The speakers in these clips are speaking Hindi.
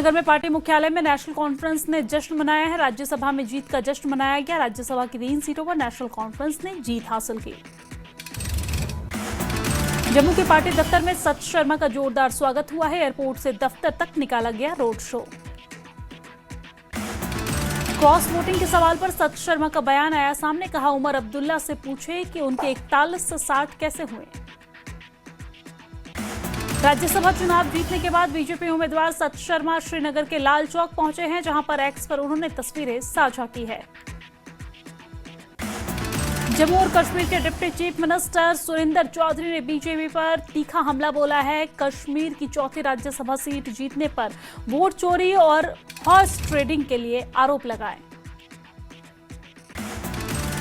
श्रीनगर में पार्टी मुख्यालय में नेशनल कॉन्फ्रेंस ने जश्न मनाया है। राज्यसभा में जीत का जश्न मनाया गया। राज्यसभा की 3 सीटों पर नेशनल कॉन्फ्रेंस ने जीत हासिल की। जम्मू के पार्टी दफ्तर में सत शर्मा का जोरदार स्वागत हुआ है। एयरपोर्ट से दफ्तर तक निकाला गया रोड शो। क्रॉस वोटिंग के सवाल पर सत शर्मा का बयान आया सामने। कहा, उमर अब्दुल्ला से पूछे कि उनके 41 से 60 कैसे हुए। राज्यसभा चुनाव जीतने के बाद बीजेपी उम्मीदवार सत शर्मा श्रीनगर के लाल चौक पहुंचे हैं, जहां पर एक्स पर उन्होंने तस्वीरें साझा की है। जम्मू और कश्मीर के deputy chief minister Surendra Choudhary ने बीजेपी पर तीखा हमला बोला है। कश्मीर की चौथी राज्यसभा सीट जीतने पर वोट चोरी और हॉर्स ट्रेडिंग के लिए आरोप लगाए।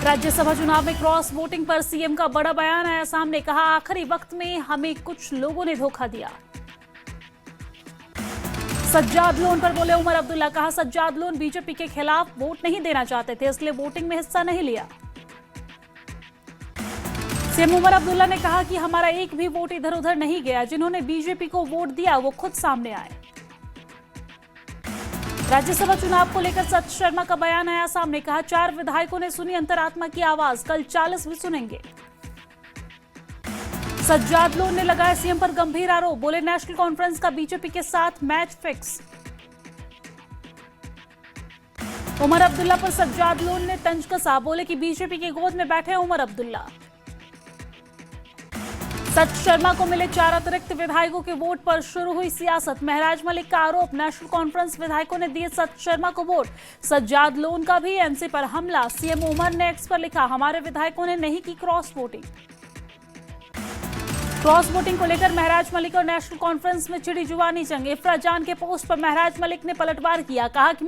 राज्यसभा चुनाव में क्रॉस वोटिंग पर सीएम का बड़ा बयान आया सामने। कहा, आखिरी वक्त में हमें कुछ लोगों ने धोखा दिया। सज्जाद लोन पर बोले उमर अब्दुल्ला। कहा, सज्जाद लोन बीजेपी के खिलाफ वोट नहीं देना चाहते थे, इसलिए वोटिंग में हिस्सा नहीं लिया। सीएम उमर अब्दुल्ला ने कहा कि हमारा एक भी वोट इधर उधर नहीं गया। जिन्होंने बीजेपी को वोट दिया वो खुद सामने आए। राज्यसभा चुनाव को लेकर सत शर्मा का बयान आया सामने। कहा, 4 विधायकों ने सुनी अंतरात्मा की आवाज, कल 40 भी सुनेंगे। सज्जाद लोन ने लगाया सीएम पर गंभीर आरोप। बोले, नेशनल कॉन्फ्रेंस का बीजेपी के साथ मैच फिक्स। उमर अब्दुल्ला पर सज्जाद लोन ने तंज कसा। बोले कि बीजेपी की गोद में बैठे उमर अब्दुल्ला। सत शर्मा को मिले 4 अतिरिक्त विधायकों के वोट पर शुरू हुई सियासत। महराज मलिक का आरोप, नेशनल कॉन्फ्रेंस विधायकों ने दिए सत शर्मा को वोट। सज्जाद लोन का भी एनसी पर हमला। सीएम उमर ने एक्स पर लिखा, हमारे विधायकों ने नहीं की क्रॉस वोटिंग। क्रॉस वोटिंग को लेकर महराज मलिक और नेशनल कॉन्फ्रेंस में छिड़ी जुबानी जंग। इफ्रा जान के पोस्ट पर महराज मलिक ने पलटवार किया। कहा कि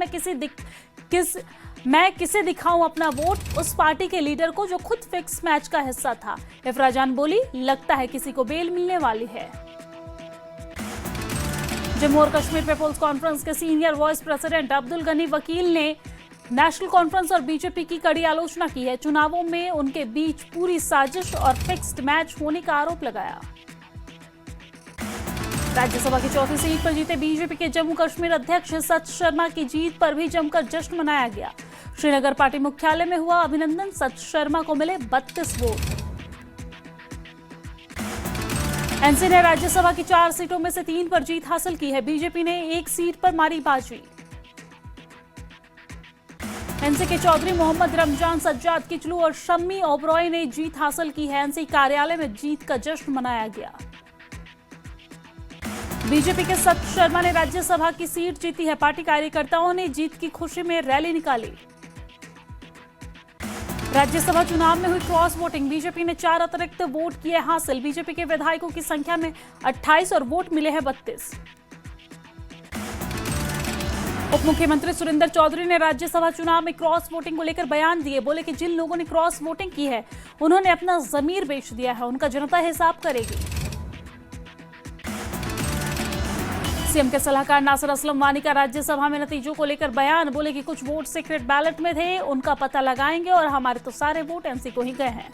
मैं किसे दिखाऊं अपना वोट, उस पार्टी के लीडर को जो खुद फिक्स मैच का हिस्सा था। इफ्रा जान बोली, लगता है किसी को बेल मिलने वाली है। जम्मू और कश्मीर पीपुल्स कॉन्फ्रेंस के senior vice president Abdul Gani Vakil ने नेशनल कॉन्फ्रेंस और बीजेपी की कड़ी आलोचना की है। चुनावों में उनके बीच पूरी साजिश और फिक्स्ड मैच होने का आरोप लगाया। राज्यसभा की चौथी सीट पर जीते बीजेपी के जम्मू कश्मीर अध्यक्ष सत शर्मा की जीत पर भी जमकर जश्न मनाया गया। श्रीनगर पार्टी मुख्यालय में हुआ अभिनंदन। सत शर्मा को मिले 32 वोट। एनसी ने राज्यसभा की 4 सीटों में से 3 पर जीत हासिल की है। बीजेपी ने 1 सीट पर मारी बाजी। एनसी के चौधरी मोहम्मद रमजान, सज्जाद किचलू और शम्मी ओबरॉय ने जीत हासिल की है। एनसी कार्यालय में जीत का जश्न मनाया गया। बीजेपी के सत शर्मा ने राज्यसभा की सीट जीती है। पार्टी कार्यकर्ताओं ने जीत की खुशी में रैली निकाली। राज्यसभा चुनाव में हुई क्रॉस वोटिंग। बीजेपी ने 4 अतिरिक्त वोट किए हासिल। बीजेपी के विधायकों की संख्या में 28 और वोट मिले हैं 32। उप मुख्यमंत्री सुरेंद्र चौधरी ने राज्यसभा चुनाव में क्रॉस वोटिंग को लेकर बयान दिए। बोले कि जिन लोगों ने क्रॉस वोटिंग की है उन्होंने अपना जमीर बेच दिया है, उनका जनता हिसाब करेगी। सीएम के सलाहकार नासिर असलम वानी का राज्यसभा में नतीजों को लेकर बयान। बोले कि कुछ वोट सीक्रेट बैलेट में थे, उनका पता लगाएंगे और हमारे तो सारे वोट एनसी को ही गए हैं।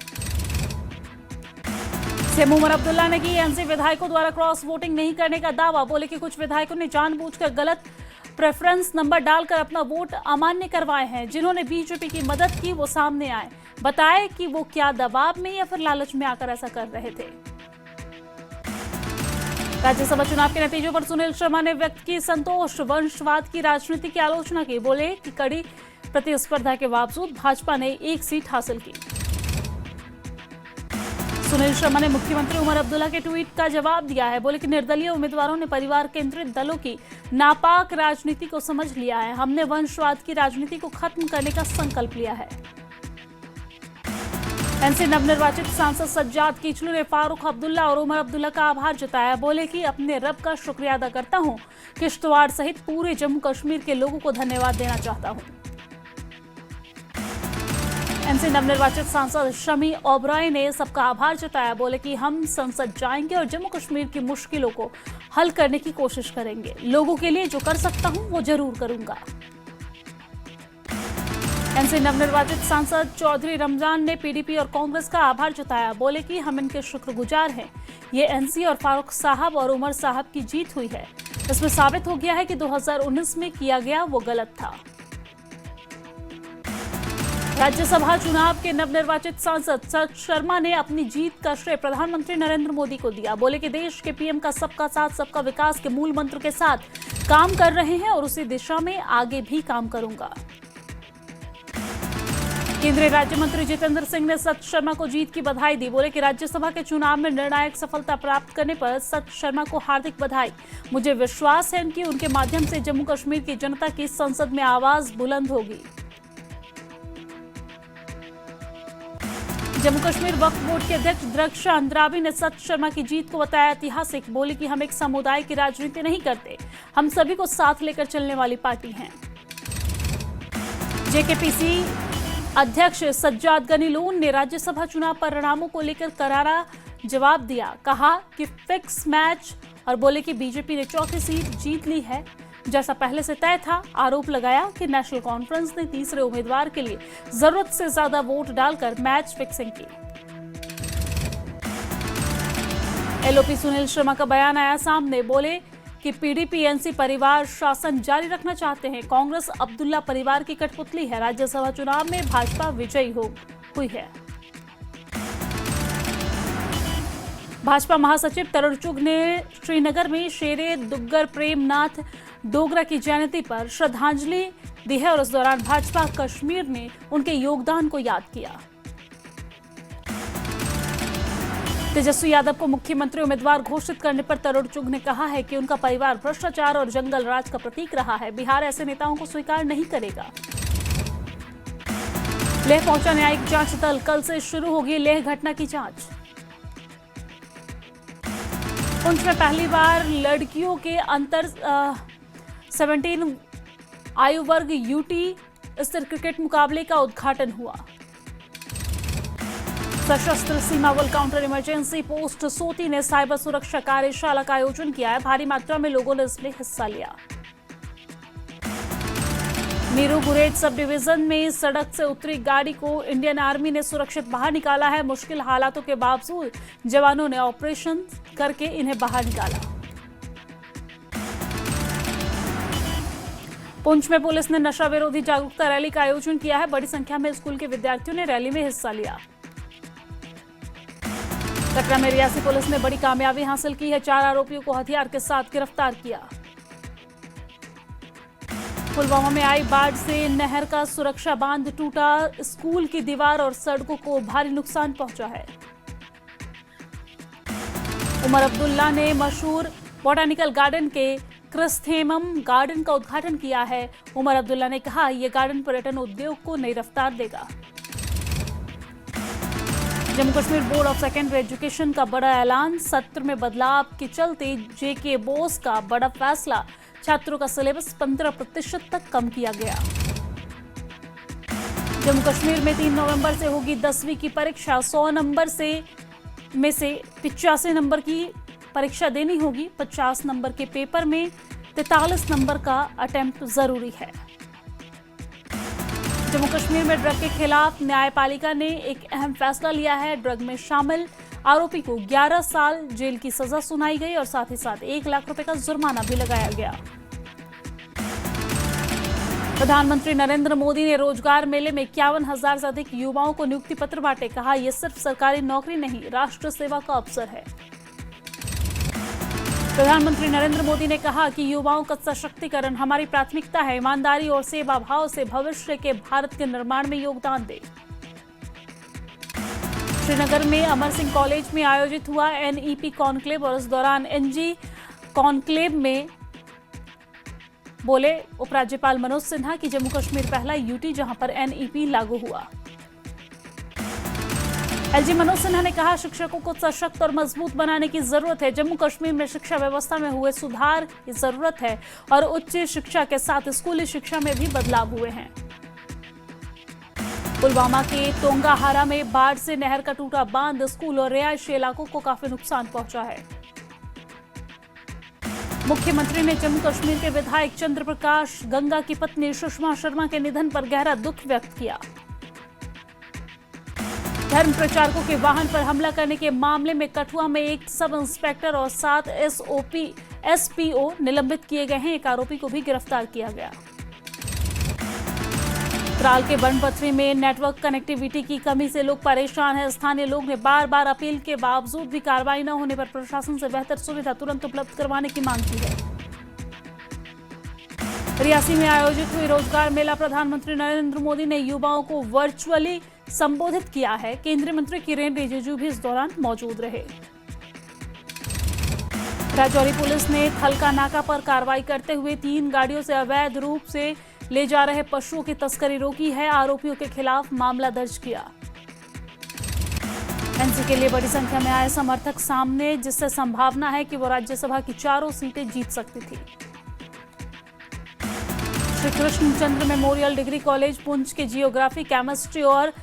सीएम उमर अब्दुल्ला ने की एनसी विधायकों द्वारा क्रॉस वोटिंग नहीं करने का दावा। बोले कि कुछ विधायकों ने जानबूझकर गलत प्रेफरेंस नंबर डालकर अपना वोट अमान्य करवाए हैं। जिन्होंने बीजेपी की मदद की वो सामने आए, बताए कि वो क्या दबाव में या फिर लालच में आकर ऐसा कर रहे थे। राज्यसभा चुनाव के नतीजों पर सुनील शर्मा ने व्यक्त की संतोष। वंशवाद की राजनीति की आलोचना की। बोले कि कड़ी प्रतिस्पर्धा के बावजूद भाजपा ने 1 सीट हासिल की। सुनील शर्मा ने मुख्यमंत्री उमर अब्दुल्ला के ट्वीट का जवाब दिया है। बोले कि निर्दलीय उम्मीदवारों ने परिवार केंद्रित दलों की नापाक राजनीति को समझ लिया है। हमने वंशवाद की राजनीति को खत्म करने का संकल्प लिया है। एनसी नवनिर्वाचित सांसद सज्जाद किचलू ने फारूक अब्दुल्ला और उमर अब्दुल्ला का आभार जताया। बोले कि अपने रब का शुक्रिया अदा करता हूं। किश्तवाड़ सहित पूरे जम्मू कश्मीर के लोगों को धन्यवाद देना चाहता हूं। एनसी नवनिर्वाचित सांसद शम्मी ओबरॉय ने सबका आभार जताया। बोले कि हम संसद जाएंगे और जम्मू कश्मीर की मुश्किलों को हल करने की कोशिश करेंगे। लोगों के लिए जो कर सकता हूं वो जरूर करूंगा। एनसी नवनिर्वाचित सांसद चौधरी रमजान ने पीडीपी और कांग्रेस का आभार जताया। बोले कि हम इनके शुक्रगुजार हैं। ये एनसी और फारूक साहब और उमर साहब की जीत हुई है। इसमें साबित हो गया है कि 2019 में किया गया वो गलत था। राज्यसभा चुनाव के नवनिर्वाचित सांसद सच शर्मा ने अपनी जीत का श्रेय प्रधानमंत्री नरेंद्र मोदी को दिया। बोले कि देश के पीएम का सबका साथ सबका विकास के मूल मंत्र के साथ काम कर रहे हैं और उसी दिशा में आगे भी काम करूंगा। केंद्रीय राज्य मंत्री जितेंद्र सिंह ने सच शर्मा को जीत की बधाई दी। बोले कि राज्यसभा के चुनाव में निर्णायक सफलता प्राप्त करने पर सच शर्मा को हार्दिक बधाई। मुझे विश्वास है कि उनके माध्यम से जम्मू कश्मीर की जनता की संसद में आवाज बुलंद होगी। जम्मू कश्मीर वक्फ बोर्ड के अध्यक्ष द्रक्षा अंद्राबी ने सच शर्मा की जीत को बताया ऐतिहासिक। बोले कि हम एक समुदाय की राजनीति नहीं करते, हम सभी को साथ लेकर चलने वाली पार्टी हैं। जेकेपीसी अध्यक्ष सज्जाद गनी लोन ने राज्यसभा चुनाव परिणामों को लेकर करारा जवाब दिया। कहा कि फिक्स मैच और बोले कि बीजेपी ने चौथी सीट जीत ली है जैसा पहले से तय था। आरोप लगाया कि नेशनल कॉन्फ्रेंस ने तीसरे उम्मीदवार के लिए जरूरत से ज्यादा वोट डालकर मैच फिक्सिंग की। एलओपी सुनील शर्मा का बयान आया सामने। बोले कि पीडीपी एनसी परिवार शासन जारी रखना चाहते हैं। कांग्रेस अब्दुल्ला परिवार की कठपुतली है। राज्यसभा चुनाव में भाजपा विजयी हुई है। भाजपा महासचिव तरुण चुग ने श्रीनगर में शेरे दुग्गर प्रेमनाथ डोगरा की जयंती पर श्रद्धांजलि दी है और इस दौरान भाजपा कश्मीर ने उनके योगदान को याद किया। तेजस्वी यादव को मुख्यमंत्री उम्मीदवार घोषित करने पर तरुण चुग ने कहा है कि उनका परिवार भ्रष्टाचार और जंगल राज का प्रतीक रहा है। बिहार ऐसे नेताओं को स्वीकार नहीं करेगा। लेह पहुंचा न्यायिक जांच दल। कल से शुरू होगी लेह घटना की जांच। पुंछ में पहली बार लड़कियों के अंतर 17 आयु वर्ग यूटी स्तर क्रिकेट मुकाबले का उद्घाटन हुआ। सशस्त्र सीमा बल काउंटर इमरजेंसी पोस्ट सोती ने साइबर सुरक्षा कार्यशाला का आयोजन किया है। भारी मात्रा में लोगों ने इसमें हिस्सा लिया। मीरू गुरेज सब डिवीजन में सड़क से उतरी गाड़ी को इंडियन आर्मी ने सुरक्षित बाहर निकाला है। मुश्किल हालातों के बावजूद जवानों ने ऑपरेशन करके इन्हें बाहर निकाला। पुंछ में पुलिस ने नशा विरोधी जागरूकता रैली का आयोजन किया है। बड़ी संख्या में स्कूल के विद्यार्थियों ने रैली में हिस्सा लिया। कटरा में रियासी पुलिस ने बड़ी कामयाबी हासिल की है। 4 आरोपियों को हथियार के साथ गिरफ्तार किया। पुलवामा में आई बाढ़ से नहर का सुरक्षा बांध टूटा। स्कूल की दीवार और सड़कों को भारी नुकसान पहुंचा है। उमर अब्दुल्ला ने मशहूर बोटानिकल गार्डन के क्रिस्थेमम गार्डन का उद्घाटन किया है। उमर अब्दुल्ला ने कहा यह गार्डन पर्यटन उद्योग को नई रफ्तार देगा। Jammu Kashmir board of secondary education का बड़ा ऐलान। सत्र में बदलाव के चलते जेके बोस का बड़ा फैसला। छात्रों का सिलेबस 15% तक कम किया गया। जम्मू कश्मीर में 3 नवंबर से होगी 10वीं की परीक्षा। 100 नंबर में से 85 नंबर की परीक्षा देनी होगी। 50 नंबर के पेपर में 43 नंबर का अटेम्प्ट जरूरी है। जम्मू कश्मीर में ड्रग के खिलाफ न्यायपालिका ने एक अहम फैसला लिया है। ड्रग में शामिल आरोपी को 11 साल जेल की सजा सुनाई गई और साथ ही साथ 1 लाख रुपए का जुर्माना भी लगाया गया। प्रधानमंत्री नरेंद्र मोदी ने रोजगार मेले में 51,000 से अधिक युवाओं को नियुक्ति पत्र बांटे। कहा यह सिर्फ सरकारी नौकरी नहीं, राष्ट्र सेवा का अवसर है। प्रधानमंत्री नरेंद्र मोदी ने कहा कि युवाओं का सशक्तिकरण हमारी प्राथमिकता है। ईमानदारी और सेवा भाव से भविष्य के भारत के निर्माण में योगदान दे। श्रीनगर में अमर सिंह कॉलेज में आयोजित हुआ एनईपी कॉन्क्लेव और इस दौरान एनजी कॉन्क्लेव में बोले उपराज्यपाल मनोज सिन्हा कि जम्मू कश्मीर पहला यूटी जहां पर एनईपी लागू हुआ। एलजी मनोज सिन्हा ने कहा शिक्षकों को सशक्त और मजबूत बनाने की जरूरत है। जम्मू कश्मीर में शिक्षा व्यवस्था में हुए सुधार की जरूरत है और उच्च शिक्षा के साथ स्कूली शिक्षा में भी बदलाव हुए हैं। पुलवामा के तोंगाहारा में बाढ़ से नहर का टूटा बांध स्कूल और रिहायशी इलाकों को काफी नुकसान पहुंचा है। मुख्यमंत्री ने जम्मू कश्मीर के विधायक चंद्र प्रकाश गंगा की पत्नी सुषमा शर्मा के निधन पर गहरा दुख व्यक्त किया। धर्म प्रचारकों के वाहन पर हमला करने के मामले में कठुआ में एक सब इंस्पेक्टर और 7 एसओपी एसपीओ निलंबित किए गए हैं। एक आरोपी को भी गिरफ्तार किया गया। त्राल के बनपथरी में नेटवर्क कनेक्टिविटी की कमी से लोग परेशान हैं। स्थानीय लोग ने बार बार अपील के बावजूद भी कार्रवाई न होने पर प्रशासन से बेहतर सुविधा तुरंत उपलब्ध करवाने की मांग की है। रियासी में आयोजित हुई रोजगार मेला प्रधानमंत्री नरेंद्र मोदी ने युवाओं को वर्चुअली संबोधित किया है। केंद्रीय मंत्री किरेन रिजिजू भी इस दौरान मौजूद रहे। राजौरी पुलिस ने खलका नाका पर कार्रवाई करते हुए 3 गाड़ियों से अवैध रूप से ले जा रहे पशुओं की तस्करी रोकी है। आरोपियों के खिलाफ मामला दर्ज किया। एनसी के लिए बड़ी संख्या में आए समर्थक सामने, जिससे संभावना है कि वो राज्यसभा की 4 सीटें जीत सकती थी। Shri Krishnachandra memorial degree college Poonch के जियोग्राफी, केमिस्ट्री और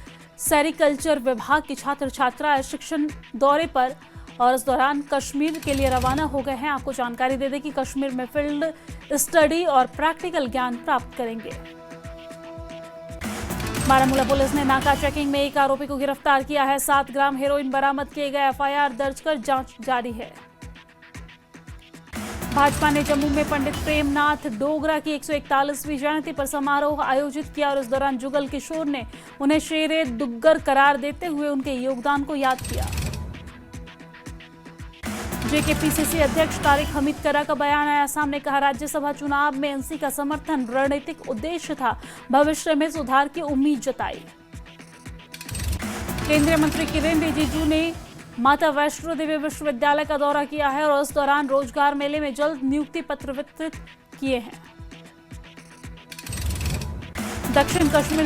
सेरिकल्चर विभाग की छात्र छात्राएं शिक्षण दौरे पर और इस दौरान कश्मीर के लिए रवाना हो गए हैं। आपको जानकारी दे दें कि कश्मीर में फील्ड स्टडी और प्रैक्टिकल ज्ञान प्राप्त करेंगे। बारामूला पुलिस ने नाका चेकिंग में एक आरोपी को गिरफ्तार किया है। 7 ग्राम हेरोइन बरामद किए गए। एफआईआर दर्ज कर जांच जारी है। भाजपा ने जम्मू में पंडित प्रेमनाथ डोगरा की 141वीं जयंती पर समारोह आयोजित किया और इस दौरान जुगल किशोर ने उन्हें शेरे दुग्गर करार देते हुए उनके योगदान को याद किया। जेकेपीसीसी अध्यक्ष तारिक हमीद करा का बयान आया सामने। कहा, राज्यसभा चुनाव में एनसी का समर्थन रणनीतिक उद्देश्य था, भविष्य में सुधार की उम्मीद जताई। केंद्रीय मंत्री किरेन रिजिजू ने माता वैष्णो देवी विश्वविद्यालय का दौरा किया है और इस दौरान रोजगार मेले में जल्द नियुक्ति पत्र वितरित किए हैं। दक्षिण कश्मीर